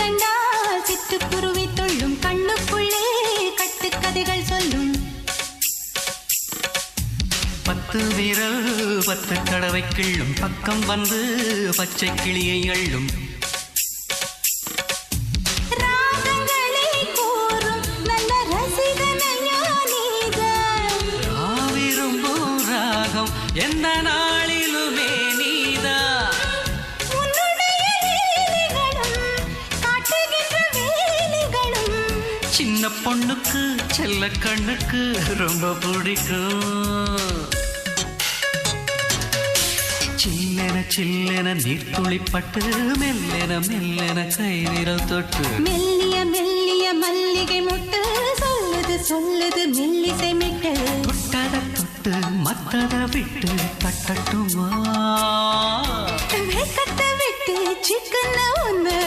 கண்டால் சிட்டுக்குருவி தொள்ளும் கண்ணுக்குள்ளே கட்டுக்கதைகள் சொல்லும் 10 விரல் 10 தடவை கிள்ளும் பக்கம் வந்து பச்சை கிளியை அள்ளும் ராகங்களை கூறும் நல்ல ரசிகனையா நீதான் விரும்பும் ராகம் எந்த நாளிலுமே நீதான் உன்னுடைய வேலைகளும் காட்டுகின்ற வேலைகளும் சின்ன பொண்ணுக்கு செல்ல கண்ணுக்கு ரொம்ப பிடிக்கும் சில்லென சில்லென நீர்த்துளிப்பட்டு மெல்லென மெல்லென கை விரல் தொட்டு மெல்லிய மெல்லிய மல்லிகை முட்டு சொல்லுது சொல்லுது மெல்லிசை மிட்டு தொட்டத தொட்டு மத்தத விட்டு தட்டட்டுமா வெக்கத்தை விட்டு சிக்கன ஒன்று